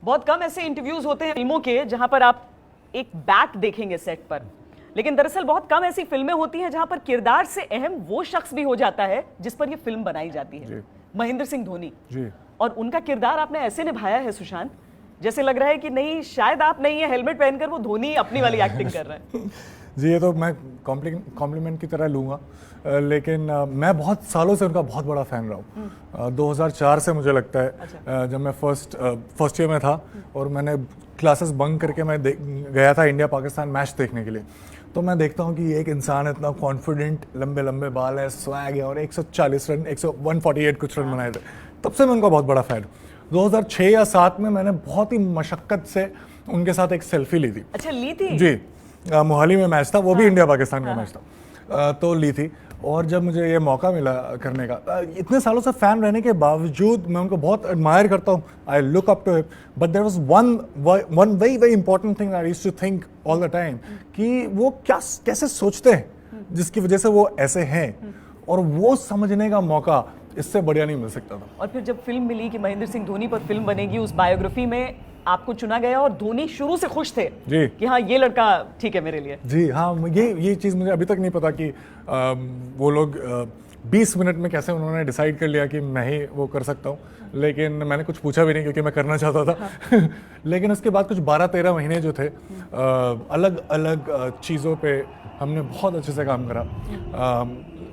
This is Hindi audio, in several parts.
बहुत कम ऐसे इंटरव्यूज होते हैं फिल्मों के जहां पर आप एक बैट देखेंगे सेट पर, लेकिन दरअसल बहुत कम ऐसी फिल्में होती हैं जहां पर किरदार से अहम वो शख्स भी हो जाता है जिस पर ये फिल्म बनाई जाती है। महेंद्र सिंह धोनी जी। और उनका किरदार आपने ऐसे निभाया है सुशांत, जैसे लग रहा है कि नहीं शायद आप नहीं है हेलमेट पहनकर वो धोनी अपनी वाली एक्टिंग कर रहे हैं। जी, ये तो मैं कॉम्प्लीमेंट की तरह लूँगा, लेकिन मैं बहुत सालों से उनका बहुत बड़ा फ़ैन रहा हूँ। 2004 से मुझे लगता है जब मैं फर्स्ट ईयर में था और मैंने क्लासेस बंक करके मैं गया था इंडिया पाकिस्तान मैच देखने के लिए, तो मैं देखता हूँ कि एक इंसान इतना कॉन्फिडेंट, लंबे लंबे बाल है, स्वैग है और 140 रन 148 कुछ रन बनाए थे, तब से मैं उनका बहुत बड़ा फ़ैन हूँ। 2006 या 7 में मैंने बहुत ही मशक्क़त से उनके साथ एक सेल्फी ली थी। अच्छा, ली थी? जी, मोहाली में मैच था, वो भी इंडिया पाकिस्तान का मैच था, तो ली थी। और जब मुझे ये मौका मिला करने का, इतने सालों से फ़ैन रहने के बावजूद मैं उनको बहुत एडमायर करता हूँ, I look up to him, but there was one very important thing I used to think all the time कि वो कैसे सोचते हैं जिसकी वजह से वो ऐसे हैं, और वो समझने का मौका इससे बढ़िया नहीं मिल सकता था। और फिर जब फिल्म मिली कि महेंद्र सिंह धोनी पर फिल्म बनेगी, उस बायोग्राफी में आपको चुना गया और धोनी शुरू से खुश थे जी कि हाँ ये लड़का ठीक है मेरे लिए। जी हाँ, ये चीज़ मुझे अभी तक नहीं पता कि वो लोग 20 मिनट में कैसे उन्होंने डिसाइड कर लिया कि मैं ही वो कर सकता हूँ, लेकिन मैंने कुछ पूछा भी नहीं क्योंकि मैं करना चाहता था। हाँ। लेकिन उसके बाद कुछ 12-13 महीने जो थे अलग अलग चीज़ों पे हमने बहुत अच्छे से काम करा।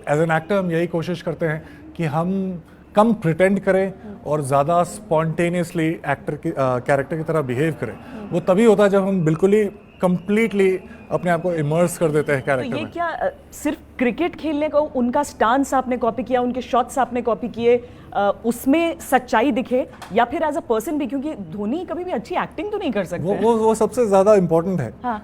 एज एन एक्टर हम यही कोशिश करते हैं कि हम कम प्रिटेंड करें और ज़्यादा स्पॉन्टेनियसली एक्टर की कैरेक्टर की तरह बिहेव करें। वो तभी होता है जब हम बिल्कुल ही कंप्लीटली अपने आप को इमर्स कर देते हैं कैरेक्टर में। तो ये क्या सिर्फ क्रिकेट खेलने का उनका स्टांस आपने कॉपी किया, उनके शॉट्स आपने कॉपी किए, उसमें सच्चाई दिखे, या फिर एज अ पर्सन भी? क्योंकि धोनी कभी भी अच्छी एक्टिंग तो नहीं कर सकते। वो सबसे ज़्यादा इम्पोर्टेंट है। हाँ।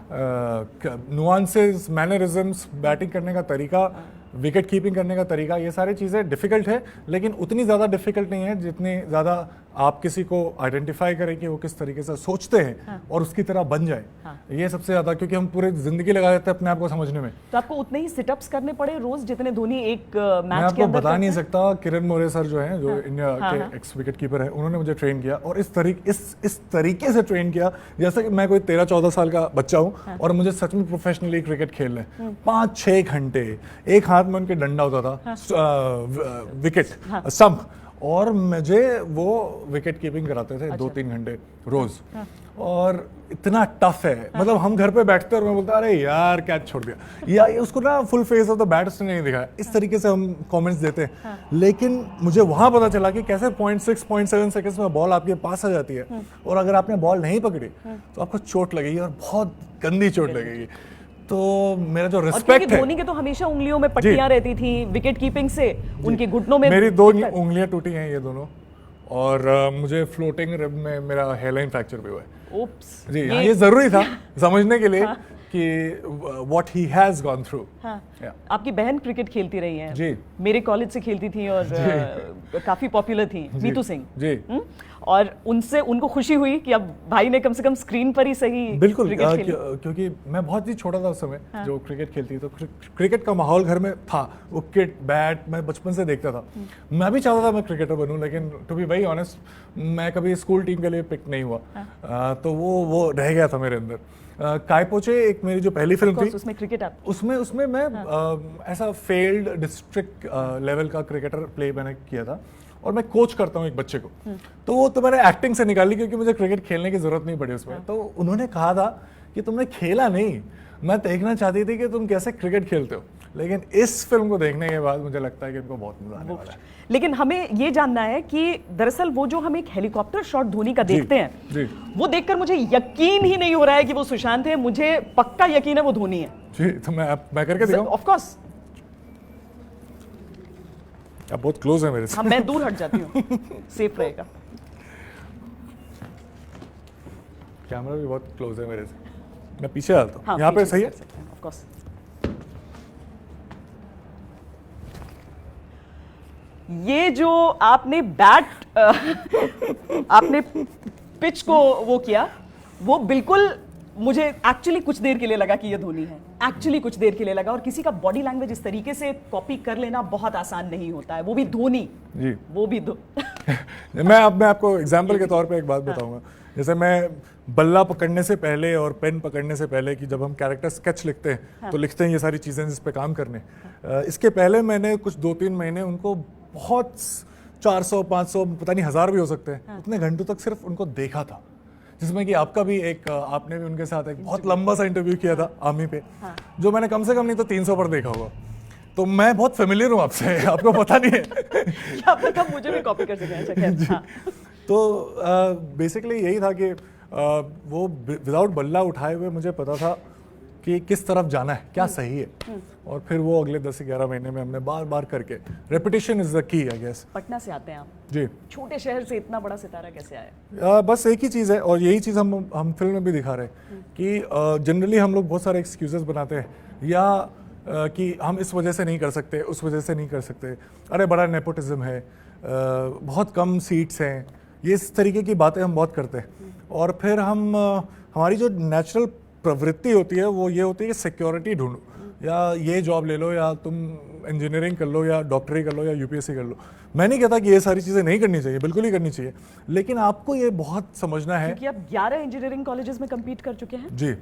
नुआंसेस, मैनरिज्म्स, बैटिंग करने का तरीका, विकेट कीपिंग करने का तरीका, ये सारी चीज़ें डिफ़िकल्ट है, लेकिन उतनी ज़्यादा डिफ़िकल्ट नहीं है जितनी ज़्यादा आप किसी को आइडेंटिफाई करें कि वो किस तरीके से सोचते हैं। हाँ। और उसकी तरह बन जाए। हाँ। ये सबसे ज़्यादा, क्योंकि हम पूरी ज़िंदगी लगा देते हैं अपने आप को समझने में। तो आपको उतने ही सिटअप्स करने पड़े रोज जितने धोनी एक मैच मैं आपको बता नहीं सकता। किरण मोरे सर जो हैं, जो इंडिया के एक्स विकेट कीपर हैं, उन्होंने मुझे ट्रेन किया और इस तरीके से ट्रेन किया जैसे कि मैं कोई 13-14 साल का बच्चा हूँ और मुझे सच में प्रोफेशनली क्रिकेट खेलना है। 5-6 घंटे एक हाथ में उनके डंडा होता था, विकेट स्टंप, और मुझे वो विकेट कीपिंग कराते थे 2-3 घंटे रोज। और इतना टफ है, मतलब हम घर पे बैठते और मैं बोलता अरे यार कैच छोड़ दिया, या उसको ना full face of the bat उसने नहीं दिखाया, इस तरीके से हम कमेंट्स देते हैं। लेकिन मुझे वहां पता चला कि कैसे 0.6-0.7 सेकंड्स में बॉल आपके पास आ जाती है, और अगर आपने बॉल नहीं पकड़ी तो आपको चोट लगेगी और बहुत गंदी चोट लगेगी। तो मेरा जो रिस्पेक्ट है, धोनी के तो हमेशा उंगलियों में पट्टियां रहती थी विकेट कीपिंग से, उनके घुटनों में मेरी 2 उंगलियां टूटी हैं ये दोनों, और मुझे फ्लोटिंग रिब में मेरा हेयरलाइन फ्रैक्चर भी हुआ है। ओप्स। जी, ये जरूरी था समझने के लिए कि what he has gone through. आपकी बहन क्रिकेट खेलती रही है जी, मेरे कॉलेज से खेलती थी और काफी पॉपुलर थी, नीतू सिंह जी। और उनको खुशी हुई कि अब भाई ने कम से कम स्क्रीन पर ही सही बिल्कुल क्योंकि मैं बहुत ही छोटा था उस समय जो क्रिकेट खेलती, तो क्रिकेट का माहौल घर में था, वो किट बैट मैं बचपन से देखता था। मैं भी चाहता था मैं क्रिकेटर बनूं, लेकिन टू बी वेरी ऑनेस्ट मैं कभी स्कूल टीम के लिए पिक नहीं हुआ। तो वो रह गया था मेरे अंदर। कायपोचे एक मेरी जो पहली फिल्म थी, उसमें क्रिकेट उसमें मैं ऐसा फेल्ड डिस्ट्रिक्ट लेवल का क्रिकेटर प्ले मैंने किया था, और मैं कोच करता हूँ एक बच्चे को। तो वो तो मैंने एक्टिंग से निकाली क्योंकि मुझे क्रिकेट खेलने की जरूरत नहीं पड़ी उसमें। तो उन्होंने कहा था कि तुमने खेला नहीं, मैं देखना चाहती थी कि तुम कैसे क्रिकेट खेलते हो। लेकिन इस फिल्म को देखने के बाद मुझे लगता है कि इनको बहुत मजा आने वाला है। लेकिन हमें ये जानना है कि दरअसल वो जो हम एक हेलीकॉप्टर शॉट धोनी का देखते हैं, वो देखकर मुझे यकीन ही नहीं हो रहा है कि वो सुशांत है, मुझे पक्का यकीन है वो धोनी है। जी, तो मैं करके दिखाऊं? Of course. आप बहुत क्लोज है मेरे से। हाँ, मैं दूर हट जाती हूँ, सेफ रहेगा। कैमरा भी बहुत क्लोज है मेरे से, मैं पीछे आता हूँ। हाँ, यहाँ पे सही है? Of course. ये जो आपने आपने पिच को वो किया, वो बिल्कुल मुझे एक्चुअली कुछ देर के लिए लगा कि ये धोनी है, एक्चुअली कुछ देर के लिए लगा। और किसी का बॉडी लैंग्वेज इस तरीके से कॉपी कर लेना बहुत आसान नहीं होता है, वो भी धोनी जी। वो भी मैं आपको एग्जाम्पल के तौर पे एक बात बताऊंगा। जैसे मैं बल्ला पकड़ने से पहले और पेन पकड़ने से पहले कि जब हम कैरेक्टर स्केच लिखते हैं तो लिखते हैं ये सारी चीज़ें जिस पे काम करने, इसके पहले मैंने कुछ 2-3 महीने उनको बहुत 400, 500, पता नहीं 1000 भी हो सकते हैं, उतने घंटों तक सिर्फ उनको देखा था। जिसमें कि आपका भी एक, आपने भी उनके साथ एक बहुत लंबा सा इंटरव्यू किया था आर्मी पे, जो मैंने कम से कम नहीं तो 300 पर देखा होगा। तो मैं बहुत फेमिलियर हूँ आपसे, आपको पता नहीं है। क्या पता मुझे भी कॉपी कर सकें। तो बेसिकली यही था कि वो विदाउट बल्ला उठाए हुए मुझे पता था कि किस तरफ जाना है, क्या सही है। और फिर वो अगले 10 से 11 महीने में हमने बार बार करके, repetition is the key I guess. Patna से आते हैं आप जी, छोटे शहर से इतना बड़ा सितारा कैसे आया? बस एक ही चीज़ है, और यही चीज़ हम फिल्म में भी दिखा रहे हैं कि जनरली हम लोग बहुत सारे एक्सक्यूजेस बनाते हैं, या कि हम इस वजह से नहीं कर सकते, उस वजह से नहीं कर सकते, अरे बड़ा नेपोटिज्म है, बहुत कम सीट्स हैं, ये इस तरीके की बातें हम बहुत करते हैं। और फिर हमारी जो नेचुरल प्रवृत्ति होती है वो ये होती है कि सिक्योरिटी ढूंढो, या ये जॉब ले लो, या तुम इंजीनियरिंग कर लो, या डॉक्टरी कर लो, या यूपीएससी कर लो। मैं नहीं कहता कि ये सारी चीज़ें नहीं करनी चाहिए, बिल्कुल ही करनी चाहिए, लेकिन आपको ये बहुत समझना है कि आप 11 इंजीनियरिंग कॉलेजेस में कम्पीट कर चुके हैं जी,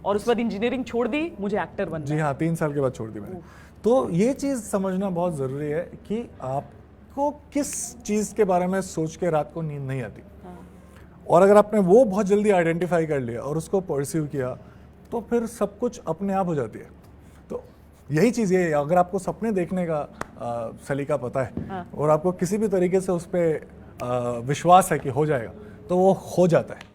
और उस बाद इंजीनियरिंग छोड़ दी, मुझे एक्टर बनना जी हाँ, 3 साल के बाद छोड़ दी मैंने। तो ये चीज़ समझना बहुत ज़रूरी है कि आपको किस चीज़ के बारे में सोच के रात को नींद नहीं आती, और अगर आपने वो बहुत जल्दी आइडेंटिफाई कर लिया और उसको परस्यू किया तो फिर सब कुछ अपने आप हो जाती है। तो यही चीज़ ये है, अगर आपको सपने देखने का सलीका पता है और आपको किसी भी तरीके से उस पर विश्वास है कि हो जाएगा, तो वो हो जाता है।